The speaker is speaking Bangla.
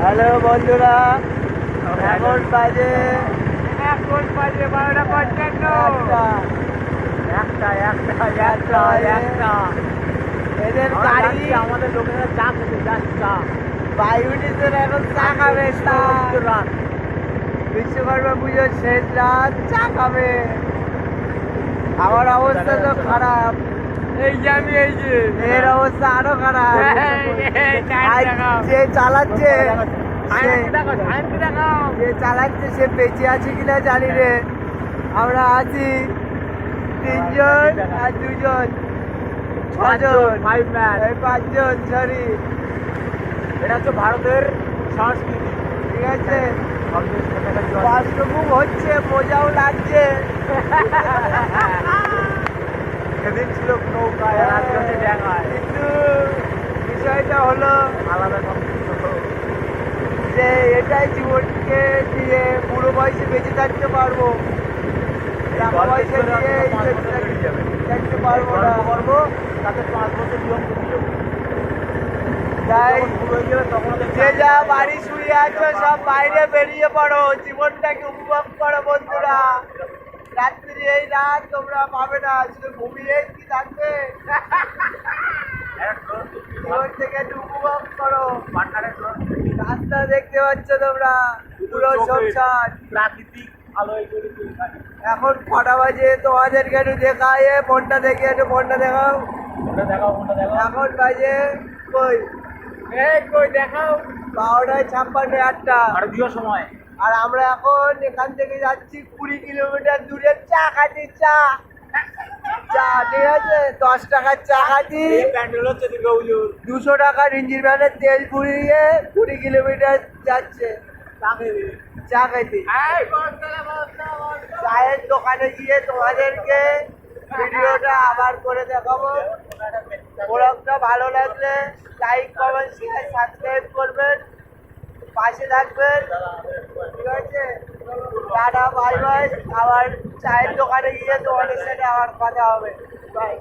হ্যালো বন্ধুরা, এখন বাজে 12:55। এদের গাড়ি আমাদের লোকেরা চা খেতে যাচ্ছে। বায়ুটিতে এখন চা খাবে। রাত বিশ্বকর্মা পুজোর শেষ রাত চা খাবে। আমার অবস্থা তো খারাপ, এই যে আমি এই যে এর অবস্থা আরো খারাপ। আর যে চালাচ্ছে যে চালাচ্ছে সে বেঁচে আছে কিনা জানি রে। আমরা আছি 3 জন আর 2 জন, 6 জন, 5 জন। সরি, এটা হচ্ছে ভারতের সংস্কৃতি। ঠিক আছে। বাথরুম হচ্ছে, মজাও লাগছে। সেদিন ছিল নৌকায়, আর আজকে হচ্ছে ড্যাঙায়। কিন্তু বিষয়টা হলো আলাদা যে এটাই জীবনকে দিয়ে বুড়ো বয়সে বেঁচে থাকতে পারবো। টাকা পয়সা দিয়ে থাকতে পারবো না। করবো তাতে 5 বছর নিয়ম করতে তাই হয়ে গেলে তখন যে যা বাড়ি শুয়ে আছো সব বাইরে বেরিয়ে পড়ো, জীবনটাকে উপভোগ করো বন্ধুরা। রাত্রি এই রাত তোমরা পাবে না, শুধু ঘুমিয়ে কি থাকবে। জীবন থেকে একটু উপভোগ করো। রাস্তা দেখতে পাচ্ছ তোমরা, পুরো সংসার প্রাকৃতিক আলোয় করে থাকে। এখন কটা বাজে তোমাদেরকে একটু দেখায়, ফোনটা দেখে একটু ফোনটা দেখাও। ওটা দেখাও। এখন বাজে কই কই দেখাও 12:56 ভারতীয় সময়। আর আমরা এখন এখান থেকে যাচ্ছি 20 কিলোমিটার দূরে চা খাচ্ছি। চা ঠিক আছে, 10 টাকার চা খাচ্ছি, প্যান্ডেল হচ্ছে দুর্গা পুজোর। 200 টাকার ইঞ্জিন ভ্যানের তেল পুড়িয়ে 20 কিলোমিটার যাচ্ছে চা খেতে। চায়ের দোকানে গিয়ে তোমাদেরকে ভিডিওটা আবার করে দেখাবো। ব্লগটা ভালো লাগলে লাইক, কমেন্ট, শেয়ার, সাবস্ক্রাইব করবেন, পাশে থাকবেন। ঠিক আছে, টাটা, বাই বাই। আবার চায়ের দোকানে গিয়ে তোমাদের সাথে আবার কথা হবে। বাই।